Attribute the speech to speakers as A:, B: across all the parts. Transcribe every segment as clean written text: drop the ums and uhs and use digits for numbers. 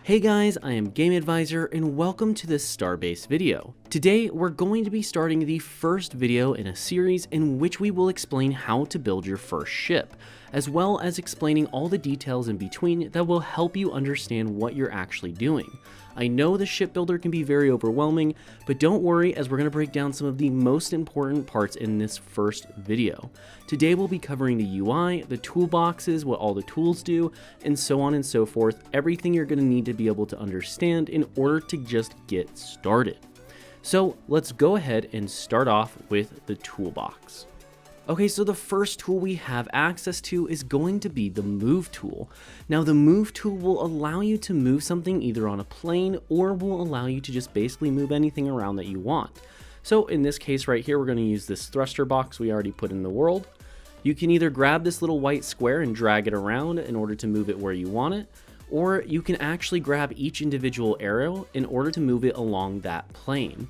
A: Hey guys, I am Game Advisor and welcome to this Starbase video. Today we're going to be starting the first video in a series in which we will explain how to build your first ship, as well as explaining all the details in between that will help you understand what you're actually doing. I know the ship builder can be very overwhelming, but don't worry as we're going to break down some of the most important parts in this first video. Today we'll be covering the UI, the toolboxes, what all the tools do, and so on and so forth, everything you're going to need to be able to understand in order to just get started. So let's go ahead and start off with the toolbox. Okay, so the first tool we have access to is going to be the Move tool. Now the Move tool will allow you to move something either on a plane or will allow you to just basically move anything around that you want. So in this case right here, we're going to use this thruster box we already put in the world. You can either grab this little white square and drag it around in order to move it where you want it, or you can actually grab each individual arrow in order to move it along that plane.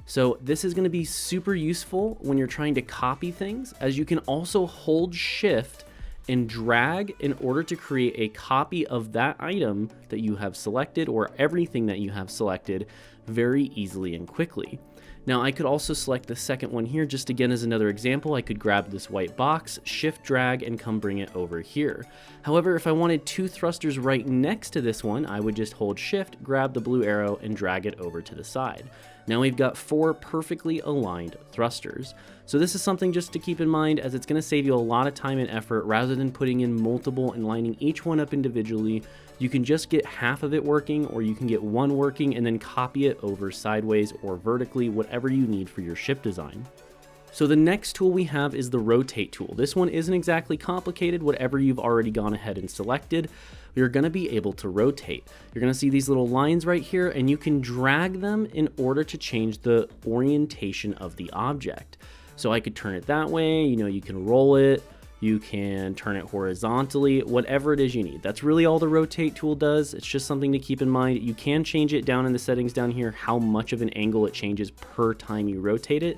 A: So this is going to be super useful when you're trying to copy things, as you can also hold shift and drag in order to create a copy of that item that you have selected or everything that you have selected very easily and quickly. Now I could also select the second one here, just again as another example. I could grab this white box, shift drag, and come bring it over here. However, if I wanted two thrusters right next to this one, I would just hold shift, grab the blue arrow, and drag it over to the side. Now we've got four perfectly aligned thrusters. So this is something just to keep in mind, as it's going to save you a lot of time and effort rather than putting in multiple and lining each one up individually. You can just get half of it working, or you can get one working and then copy it over sideways or vertically, whatever you need for your ship design. So the next tool we have is the Rotate tool. This one isn't exactly complicated. Whatever you've already gone ahead and selected, you're going to be able to rotate. You're going to see these little lines right here, and you can drag them in order to change the orientation of the object. So I could turn it that way, you can roll it, you can turn it horizontally, whatever it is you need. That's really all the Rotate tool does. It's just something to keep in mind. You can change it down in the settings down here, how much of an angle it changes per time you rotate it.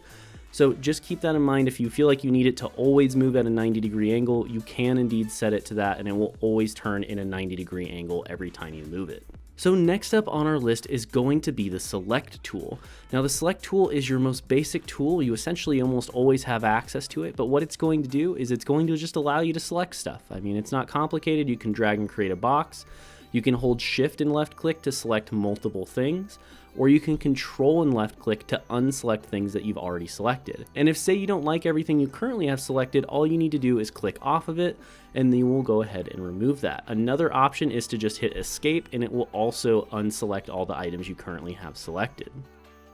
A: So just keep that in mind. If you feel like you need it to always move at a 90-degree angle, you can indeed set it to that, and it will always turn in a 90-degree angle every time you move it. So next up on our list is going to be the Select tool. Now the Select tool is your most basic tool. You essentially almost always have access to it, but what it's going to do is it's going to just allow you to select stuff. I mean, it's not complicated. You can drag and create a box. You can hold shift and left click to select multiple things, or you can control and left click to unselect things that you've already selected. And if say you don't like everything you currently have selected, all you need to do is click off of it, and then we'll go ahead and remove that. Another option is to just hit escape, and it will also unselect all the items you currently have selected.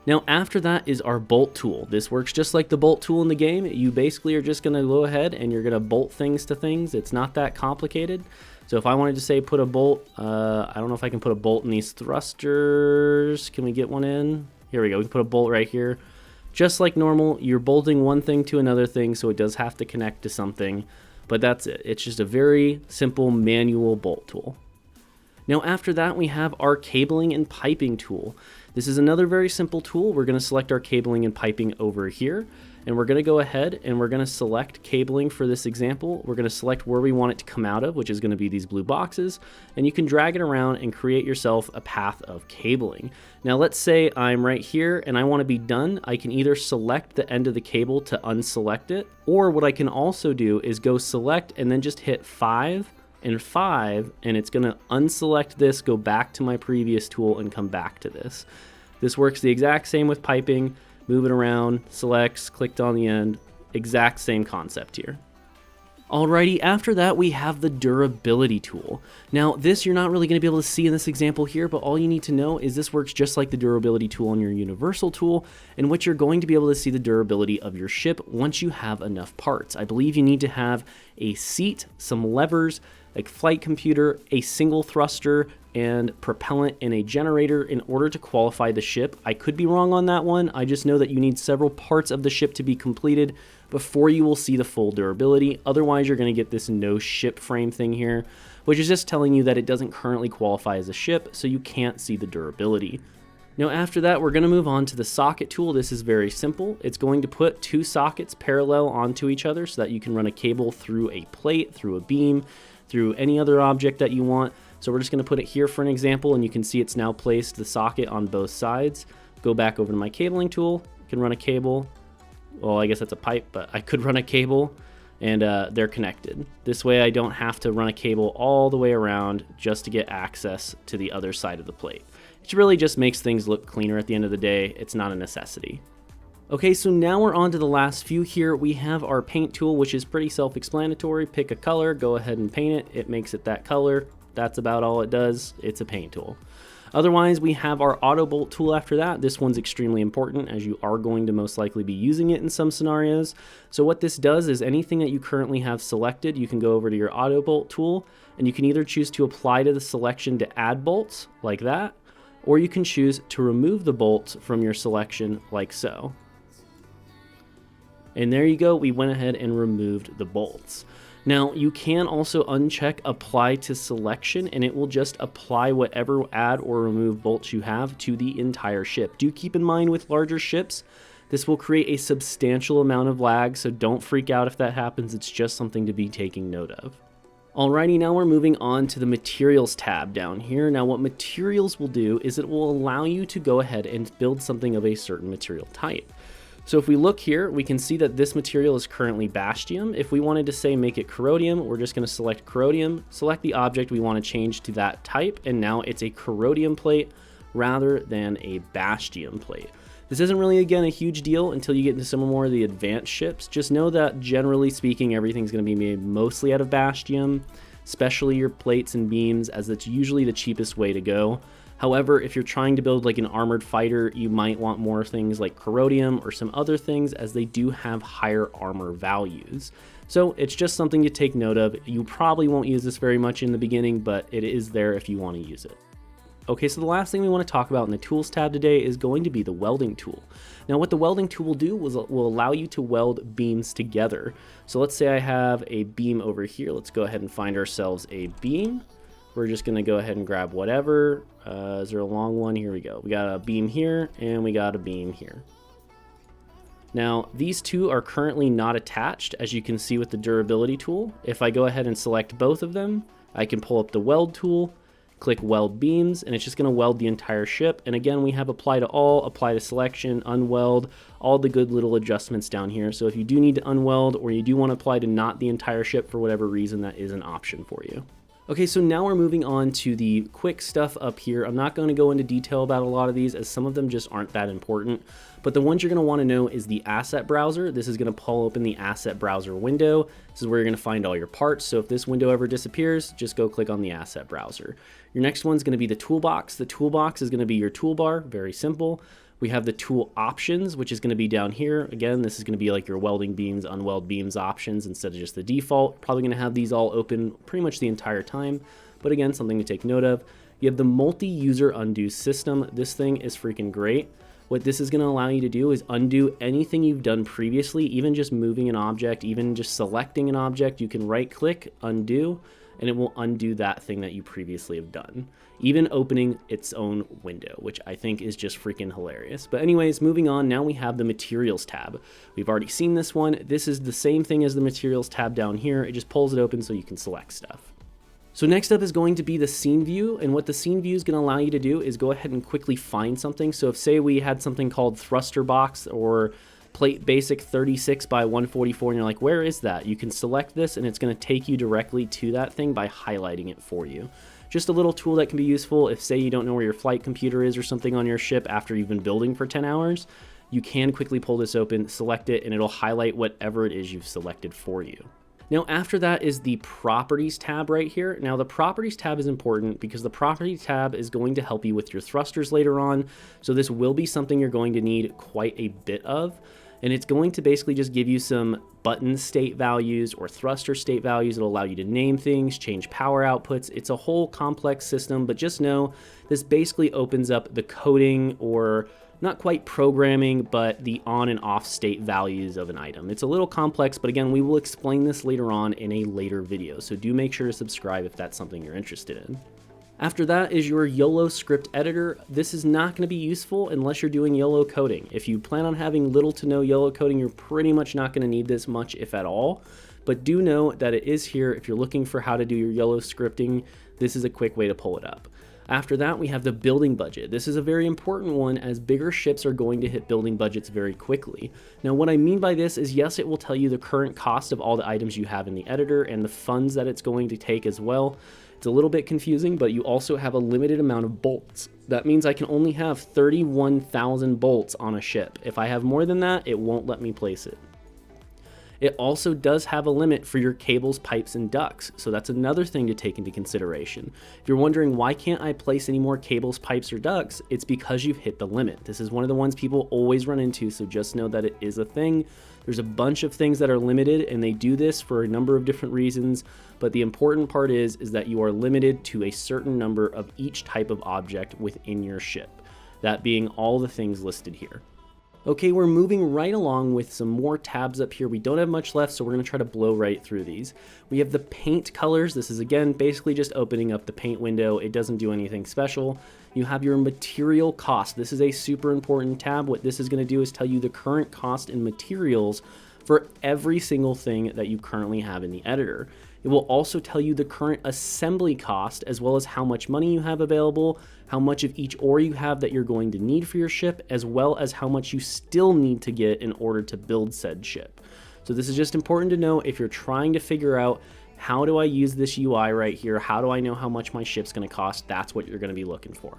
A: Now after that is our bolt tool. This works just like the bolt tool in the game. You basically are just gonna go ahead and you're gonna bolt things to things. It's not that complicated. So if I wanted to say put a bolt, I don't know if I can put a bolt in these thrusters. Can we get one in? Here we go, we can put a bolt right here. Just like normal, you're bolting one thing to another thing, so it does have to connect to something, but that's it. It's just a very simple manual bolt tool. Now after that, we have our cabling and piping tool. This is another very simple tool. We're going to select our cabling and piping over here, and we're going to go ahead and we're going to select cabling for this example. We're going to select where we want it to come out of, which is going to be these blue boxes, and you can drag it around and create yourself a path of cabling. Now let's say I'm right here and I want to be done. I can either select the end of the cable to unselect it, or what I can also do is go select and then just hit 5 and 5, and it's going to unselect this, go back to my previous tool, and come back to this. This works the exact same with piping. Move it around, selects, clicked on the end, exact same concept here. Alrighty, after that we have the durability tool. Now this you're not really going to be able to see in this example here, but all you need to know is this works just like the durability tool on your universal tool, in which you're going to be able to see the durability of your ship once you have enough parts. I believe you need to have a seat, some levers, a flight computer, a single thruster, and propellant and a generator in order to qualify the ship. I could be wrong on that one. I just know that you need several parts of the ship to be completed before you will see the full durability. Otherwise, you're going to get this no ship frame thing here, which is just telling you that it doesn't currently qualify as a ship, so you can't see the durability. Now after that, we're going to move on to the socket tool. This is very simple. It's going to put two sockets parallel onto each other so that you can run a cable through a plate, through a beam, through any other object that you want. So we're just going to put it here for an example, and you can see it's now placed the socket on both sides. Go back over to my cabling tool, can run a cable. Well, I guess that's a pipe, but I could run a cable, and they're connected. This way I don't have to run a cable all the way around just to get access to the other side of the plate. It really just makes things look cleaner at the end of the day. It's not a necessity. Okay, so now we're on to the last few here. We have our paint tool, which is pretty self-explanatory. Pick a color, go ahead and paint it. It makes it that color. That's about all it does. It's a paint tool. Otherwise, we have our auto bolt tool after that. This one's extremely important as you are going to most likely be using it in some scenarios. So what this does is anything that you currently have selected, you can go over to your auto bolt tool, and you can either choose to apply to the selection to add bolts like that, or you can choose to remove the bolts from your selection like so. And there you go, we went ahead and removed the bolts. Now you can also uncheck apply to selection, and it will just apply whatever add or remove bolts you have to the entire ship. Do keep in mind with larger ships, this will create a substantial amount of lag, so don't freak out if that happens. It's just something to be taking note of. Alrighty, now we're moving on to the materials tab down here. Now what materials will do is it will allow you to go ahead and build something of a certain material type. So if we look here, we can see that this material is currently Bastium. If we wanted to say make it Corrodium, we're just going to select Corrodium, select the object we want to change to that type, and now it's a Corrodium plate rather than a Bastium plate. This isn't really, again, a huge deal until you get into some more of the advanced ships. Just know that generally speaking, everything's going to be made mostly out of Bastium, especially your plates and beams, as that's usually the cheapest way to go. However, if you're trying to build like an armored fighter, you might want more things like Corrodium or some other things, as they do have higher armor values. So it's just something to take note of. You probably won't use this very much in the beginning, but it is there if you want to use it. Okay, so the last thing we want to talk about in the tools tab today is going to be the welding tool. Now what the welding tool will do is will allow you to weld beams together. So let's say I have a beam over here. Let's go ahead and find ourselves a beam. We're just going to go ahead and grab whatever. Is there a long one? Here we go. We got a beam here and we got a beam here. Now these two are currently not attached, as you can see with the durability tool. If I go ahead and select both of them, I can pull up the weld tool, click weld beams, and it's just going to weld the entire ship. And again, we have apply to all, apply to selection, unweld, all the good little adjustments down here. So if you do need to unweld or you do want to apply to not the entire ship for whatever reason, that is an option for you. Okay, so now we're moving on to the quick stuff up here. I'm not going to go into detail about a lot of these, as some of them just aren't that important, but the ones you're going to want to know is the asset browser. This is going to pull open the asset browser window. This is where you're going to find all your parts. So if this window ever disappears, just go click on the asset browser. Your next one's going to be the toolbox. The toolbox is going to be your toolbar, very simple. We have the tool options, which is going to be down here. Again, this is going to be like your welding beams, unweld beams options instead of just the default. Probably going to have these all open pretty much the entire time, but again, something to take note of. You have the multi-user undo system. This thing is freaking great. What this is going to allow you to do is undo anything you've done previously, even just moving an object, even just selecting an object. You can right click, undo, and it will undo that thing that you previously have done, even opening its own window, which I think is just freaking hilarious. But anyways, moving on, now we have the materials tab. We've already seen this one. This is the same thing as the materials tab down here. It just pulls it open so you can select stuff. So next up is going to be the scene view, and what the scene view is going to allow you to do is go ahead and quickly find something. So if, say, we had something called thruster box or plate basic 36 by 144, and you're like, where is that? You can select this and it's going to take you directly to that thing by highlighting it for you. Just a little tool that can be useful if, say, you don't know where your flight computer is or something on your ship after you've been building for 10 hours. You can quickly pull this open, select it, and it'll highlight whatever it is you've selected for you. Now after that is the properties tab right here. Now the properties tab is important because the property tab is going to help you with your thrusters later on. So this will be something you're going to need quite a bit of. And it's going to basically just give you some button state values or thruster state values. It'll allow you to name things, change power outputs. It's a whole complex system, but just know this basically opens up the coding, or not quite programming, but the on and off state values of an item. It's a little complex, but again, we will explain this later on in a later video. So do make sure to subscribe if that's something you're interested in. After that is your Yolo script editor. This is not going to be useful unless you're doing Yolo coding. If you plan on having little to no Yolo coding, you're pretty much not going to need this much, if at all. But do know that it is here if you're looking for how to do your Yolo scripting. this is a quick way to pull it up. After that, we have the building budget. This is a very important one as bigger ships are going to hit building budgets very quickly. Now, what I mean by this is, yes, it will tell you the current cost of all the items you have in the editor and the funds that it's going to take as well. It's a little bit confusing, but you also have a limited amount of bolts. That means I can only have 31,000 bolts on a ship. If I have more than that, it won't let me place it. It also does have a limit for your cables, pipes, and ducts, so that's another thing to take into consideration. If you're wondering why can't I place any more cables, pipes, or ducts, it's because you've hit the limit. This is one of the ones people always run into, so just know that it is a thing. There's a bunch of things that are limited, and they do this for a number of different reasons, but the important part is that you are limited to a certain number of each type of object within your ship, that being all the things listed here. Okay, we're moving right along with some more tabs up here. We don't have much left, so we're gonna try to blow right through these. We have the paint colors. This is, again, basically just opening up the paint window. It doesn't do anything special. You have your material cost. This is a super important tab. What this is gonna do is tell you the current cost in materials for every single thing that you currently have in the editor. It will also tell you the current assembly cost, as well as how much money you have available, how much of each ore you have that you're going to need for your ship, as well as how much you still need to get in order to build said ship. So this is just important to know if you're trying to figure out, how do I use this UI right here? How do I know how much my ship's gonna cost? That's what you're gonna be looking for.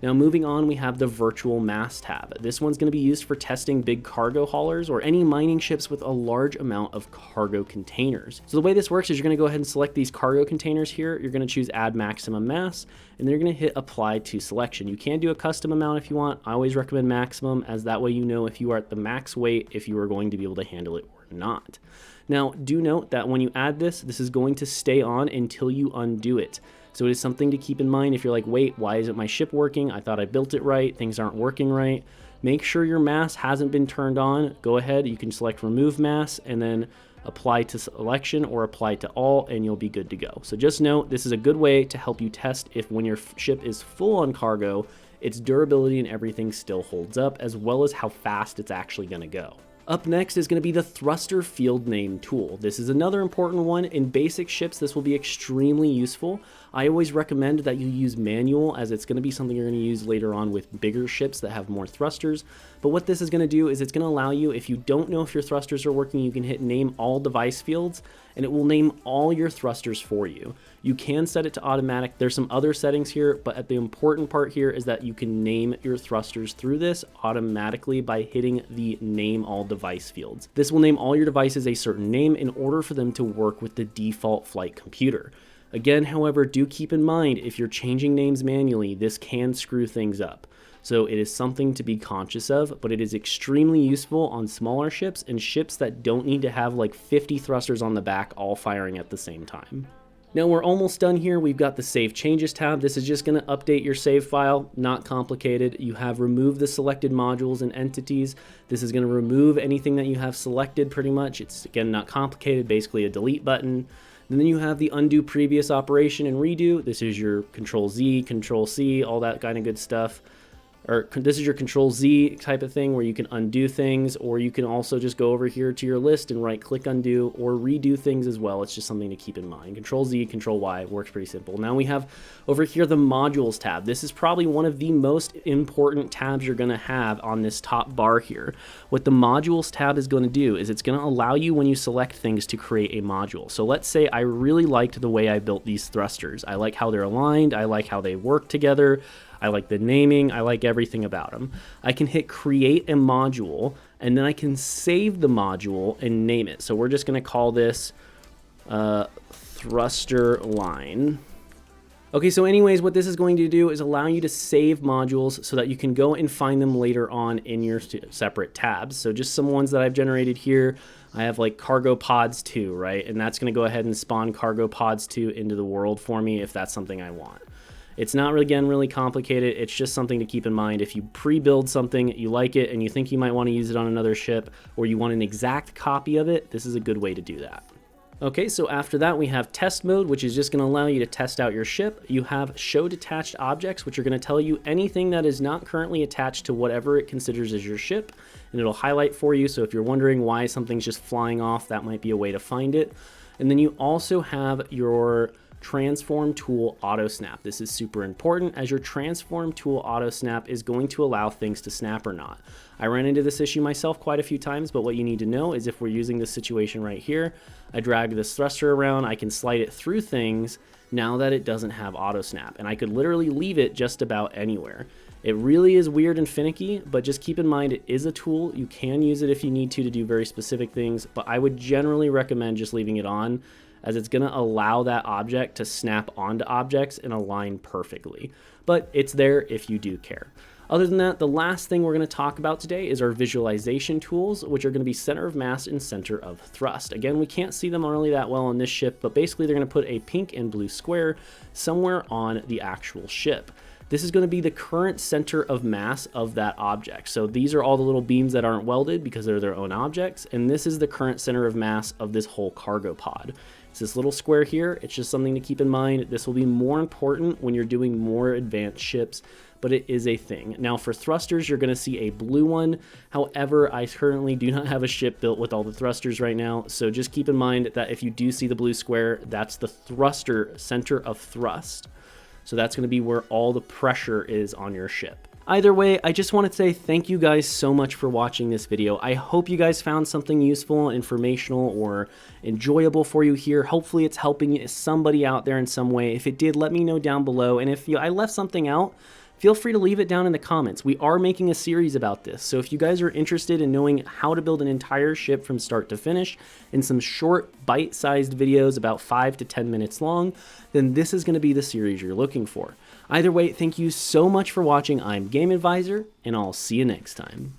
A: Now moving on, we have the virtual mass tab. This one's going to be used for testing big cargo haulers or any mining ships with a large amount of cargo containers. So the way this works is you're going to go ahead and select these cargo containers here. You're going to choose add maximum mass, and then you're going to hit apply to selection. You can do a custom amount if you want. I always recommend maximum, as that way you know if you are at the max weight, if you are going to be able to handle it or not. Now do note that when you add this, this is going to stay on until you undo it. So it is something to keep in mind if you're like, wait, why isn't my ship working? I thought I built it right. Things aren't working right. Make sure your mass hasn't been turned on. Go ahead, you can select remove mass and then apply to selection or apply to all, and you'll be good to go. So just note, this is a good way to help you test if when your ship is full on cargo, its durability and everything still holds up, as well as how fast it's actually going to go. Up next is going to be the thruster field name tool. This is another important one. In basic ships, this will be extremely useful. I always recommend that you use manual, as it's going to be something you're going to use later on with bigger ships that have more thrusters. But what this is going to do is it's going to allow you, if you don't know if your thrusters are working, you can hit name all device fields, and it will name all your thrusters for you. You can set it to automatic. There's some other settings here, but the important part here is that you can name your thrusters through this automatically by hitting the name all device fields. This will name all your devices a certain name in order for them to work with the default flight computer. Again, however, do keep in mind, if you're changing names manually, this can screw things up. So it is something to be conscious of, but it is extremely useful on smaller ships and ships that don't need to have like 50 thrusters on the back all firing at the same time. Now we're almost done here. We've got the Save Changes tab. This is just going to update your save file, not complicated. You have removed the selected modules and entities. This is going to remove anything that you have selected pretty much. It's, again, not complicated, basically a delete button. And then you have the undo previous operation and redo. This is your Control Z, Control C, all that kind of good stuff. Or this is your Control Z type of thing where you can undo things, or you can also just go over here to your list and right click undo or redo things as well. It's just something to keep in mind. Control Z, Control Y works pretty simple. Now we have over here the modules tab. This is probably one of the most important tabs you're going to have on this top bar here. What the modules tab is going to do is it's going to allow you, when you select things, to create a module. So let's say I really liked the way I built these thrusters. I like how they're aligned. I like how they work together. I like the naming, I like everything about them. I can hit create a module, and then I can save the module and name it. So we're just gonna call this thruster line. Okay, so anyways, what this is going to do is allow you to save modules so that you can go and find them later on in your separate tabs. So just some ones that I've generated here. I have like cargo pods 2, right? And that's gonna go ahead and spawn cargo pods 2 into the world for me if that's something I want. It's not, again, really complicated. It's just something to keep in mind. If you pre-build something, you like it, and you think you might want to use it on another ship, or you want an exact copy of it, this is a good way to do that. Okay, so after that we have test mode, which is just going to allow you to test out your ship. You have show detached objects, which are going to tell you anything that is not currently attached to whatever it considers as your ship, and it'll highlight for you. So if you're wondering why something's just flying off, that might be a way to find it. And then you also have your transform tool Autosnap. This is super important as your transform tool Autosnap is going to allow things to snap or not. I ran into this issue myself quite a few times, but what you need to know is if we're using this situation right here, I drag this thruster around, I can slide it through things now that it doesn't have Autosnap, and I could literally leave it just about anywhere. It really is weird and finicky, but just keep in mind it is a tool. You can use it if you need to do very specific things, but I would generally recommend just leaving it on as it's going to allow that object to snap onto objects and align perfectly. But it's there if you do care. Other than that, the last thing we're going to talk about today is our visualization tools, which are going to be center of mass and center of thrust. Again, we can't see them really that well on this ship, but basically they're going to put a pink and blue square somewhere on the actual ship. This is going to be the current center of mass of that object. So these are all the little beams that aren't welded because they're their own objects, and this is the current center of mass of this whole cargo pod. It's this little square here. It's just something to keep in mind. This will be more important when you're doing more advanced ships, but it is a thing. Now for thrusters, you're going to see a blue one. However, I currently do not have a ship built with all the thrusters right now, so just keep in mind that if you do see the blue square, that's the thruster center of thrust. So that's going to be where all the pressure is on your ship. Either way, I just want to say thank you guys so much for watching this video. I hope you guys found something useful, informational, or enjoyable for you here. Hopefully it's helping somebody out there in some way. If it did, let me know down below. And if I left something out, feel free to leave it down in the comments. We are making a series about this, so if you guys are interested in knowing how to build an entire ship from start to finish in some short, bite-sized videos about 5 to 10 minutes long, then this is going to be the series you're looking for. Either way, thank you so much for watching. I'm Game Advisor, and I'll see you next time.